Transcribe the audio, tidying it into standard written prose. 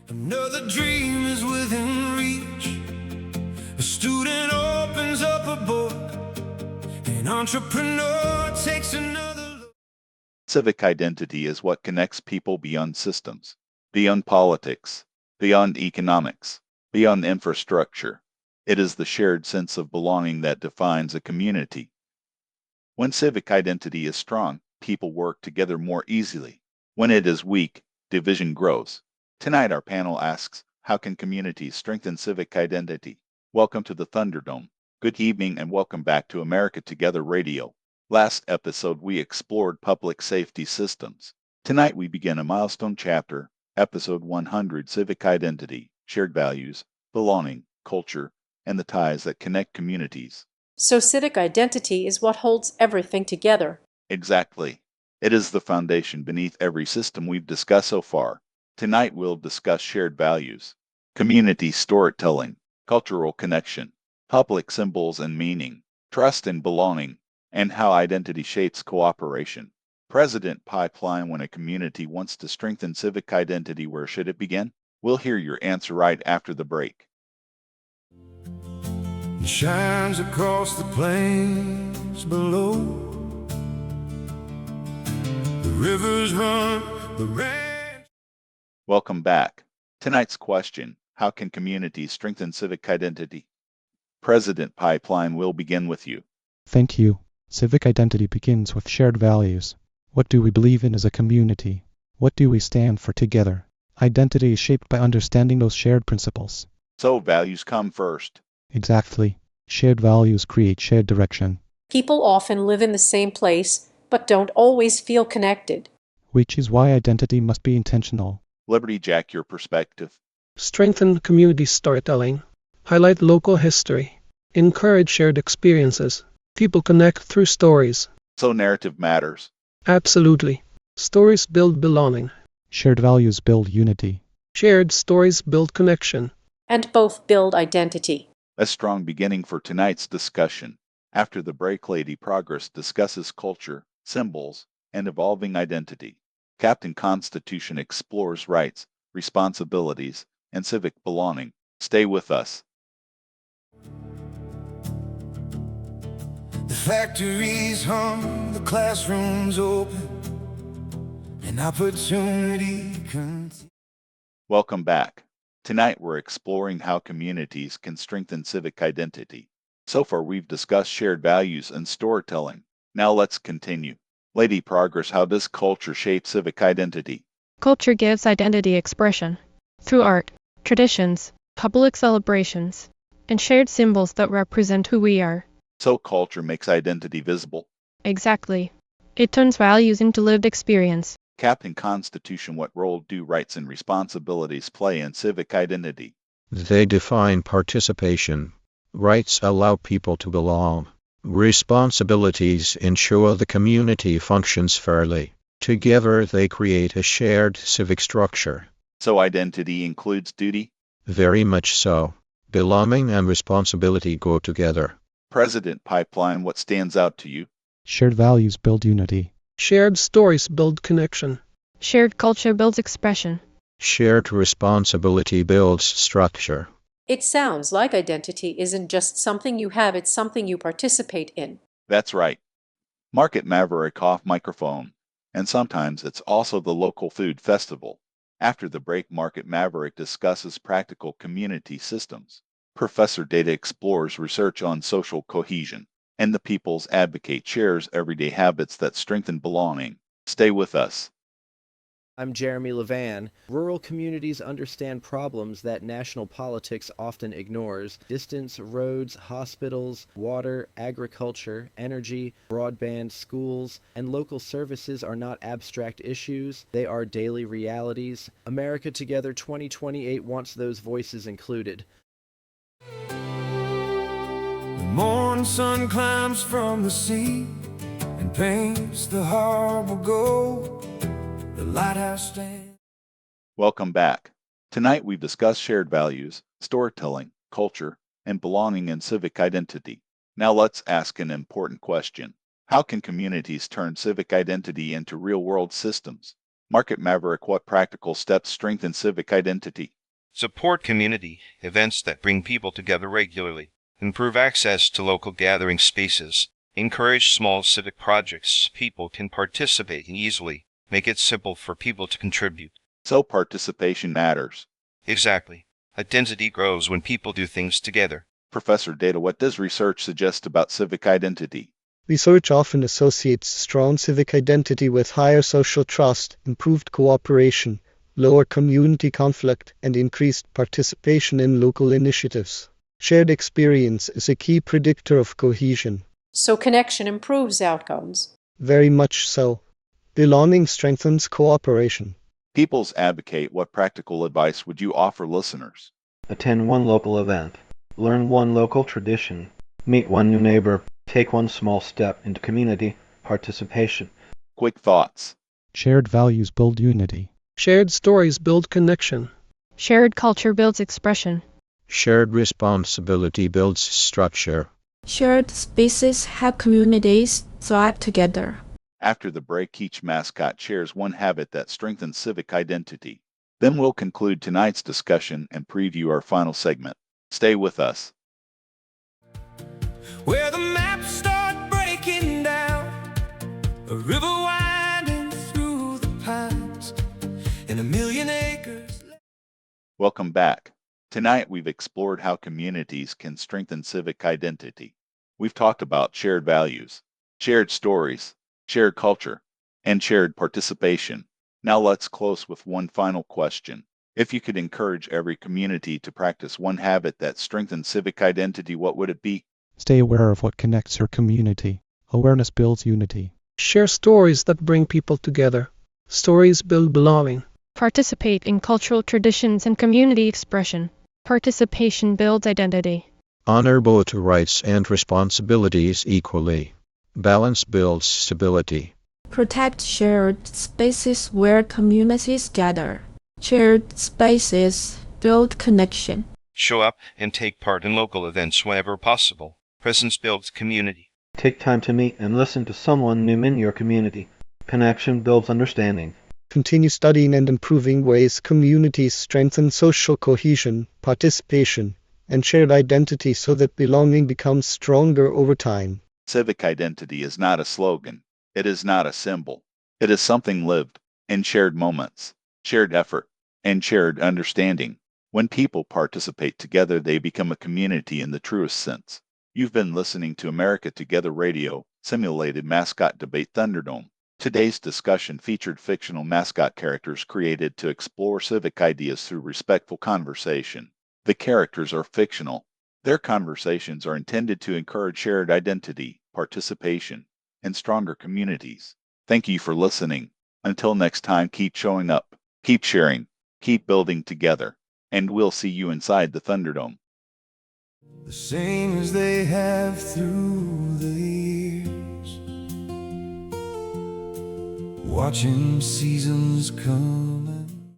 Another dream is within reach. A student opens up a book. An entrepreneur takes another look. Civic identity is what connects people beyond systems, beyond politics, beyond economics, beyond infrastructure. It is the shared sense of belonging that defines a community. When civic identity is strong, people work together more easily. When it is weak, division grows. Tonight our panel asks, how can communities strengthen civic identity? Welcome to the Thunderdome. Good evening and welcome back to America Together Radio. Last episode we explored public safety systems. Tonight we begin a milestone chapter, episode 100, Civic Identity, Shared Values, Belonging, Culture, and the Ties that Connect Communities. So civic identity is what holds everything together. Exactly. It is the foundation beneath every system we've discussed so far. Tonight we'll discuss shared values, community storytelling, cultural connection, public symbols and meaning, trust and belonging, and how identity shapes cooperation. President Pipeline, when a community wants to strengthen civic identity, where should it begin? We'll hear your answer right after the break. It shines across the plains below. The rivers run, the rain. Welcome back. Tonight's question, how can communities strengthen civic identity? President Pipeline will begin with you. Thank you. Civic identity begins with shared values. What do we believe in as a community? What do we stand for together? Identity is shaped by understanding those shared principles. So values come first. Exactly. Shared values create shared direction, People often live in the same place, but don't always feel connected. which is why identity must be intentional. Liberty Jack, your perspective. Strengthen community storytelling. Highlight local history. Encourage shared experiences. People connect through stories. So narrative matters. Absolutely. Stories build belonging. Shared values build unity. Shared stories build connection. And both build identity. A strong beginning for tonight's discussion. After the break, Lady Progress discusses culture, symbols, and evolving identity. Captain Constitution explores rights, responsibilities, and civic belonging. Stay with us. The factories hum, the classrooms open, and opportunity continues. Welcome back. Tonight we're exploring how communities can strengthen civic identity. So far we've discussed shared values and storytelling. Now let's continue. Lady Progress, how does culture shape civic identity? Culture gives identity expression through art, traditions, public celebrations, and shared symbols that represent who we are. So culture makes identity visible. Exactly. It turns values into lived experience. Captain Constitution, what role do rights and responsibilities play in civic identity? They define participation. Rights allow people to belong. Responsibilities ensure the community functions fairly. Together they create a shared civic structure. So identity includes duty? Very much so. Belonging and responsibility go together. President Pipeline, what stands out to you? Shared values build unity. Shared stories build connection. Shared culture builds expression. Shared responsibility builds structure. It sounds like identity isn't just something you have, it's something you participate in. That's right. Market Maverick off microphone. And sometimes it's also the local food festival. After the break, Market Maverick discusses practical community systems. Professor Data explores research on social cohesion. And the People's Advocate shares everyday habits that strengthen belonging. Stay with us. I'm Jeremy Levan. Rural communities understand problems that national politics often ignores. Distance, roads, hospitals, water, agriculture, energy, broadband, schools, and local services are not abstract issues. They are daily realities. America Together 2028 wants those voices included. The morning sun climbs from the sea and paints the harbor gold. The lighthouse stands. Welcome back. Tonight we've discussed shared values, storytelling, culture, and belonging in civic identity. Now let's ask an important question. How can communities turn civic identity into real-world systems? Market Maverick, what practical steps strengthen civic identity? Support community events that bring people together regularly. Improve access to local gathering spaces. Encourage small civic projects people can participate in easily. Make it simple for people to contribute. So participation matters. Exactly. Identity grows when people do things together. Professor Data, what does research suggest about civic identity? Research often associates strong civic identity with higher social trust, improved cooperation, lower community conflict, and increased participation in local initiatives. Shared experience is a key predictor of cohesion. So connection improves outcomes. Very much so. Belonging strengthens cooperation. People's Advocate, what practical advice would you offer listeners? Attend one local event. Learn one local tradition. Meet one new neighbor. Take one small step into community participation. Quick thoughts. Shared values build unity. Shared stories build connection. Shared culture builds expression. Shared responsibility builds structure. Shared spaces help communities thrive together. After the break, each mascot shares one habit that strengthens civic identity. Then we'll conclude tonight's discussion and preview our final segment. Stay with us. Where the maps start breaking down, a river winding through the pines, and 1,000,000 acres. Welcome back. Tonight we've explored how communities can strengthen civic identity. We've talked about shared values, shared stories, shared culture, and shared participation. Now let's close with one final question. If you could encourage every community to practice one habit that strengthens civic identity, what would it be? Stay aware of what connects your community. Awareness builds unity. Share stories that bring people together. Stories build belonging. Participate in cultural traditions and community expression. Participation builds identity. Honor both rights and responsibilities equally. Balance builds stability. Protect shared spaces where communities gather. Shared spaces build connection. Show up and take part in local events whenever possible. Presence builds community. Take time to meet and listen to someone new in your community. Connection builds understanding. Continue studying and improving ways communities strengthen social cohesion, participation, and shared identity so that belonging becomes stronger over time. Civic identity is not a slogan. It is not a symbol. It is something lived in shared moments, shared effort, and shared understanding. When people participate together, they become a community in the truest sense. You've been listening to America Together Radio, simulated mascot debate Thunderdome. Today's discussion featured fictional mascot characters created to explore civic ideas through respectful conversation. The characters are fictional. Their conversations are intended to encourage shared identity, participation, and stronger communities. Thank you for listening. Until next time, keep showing up, keep sharing, keep building together, and we'll see you inside the Thunderdome. The same as they have through the years, watching seasons come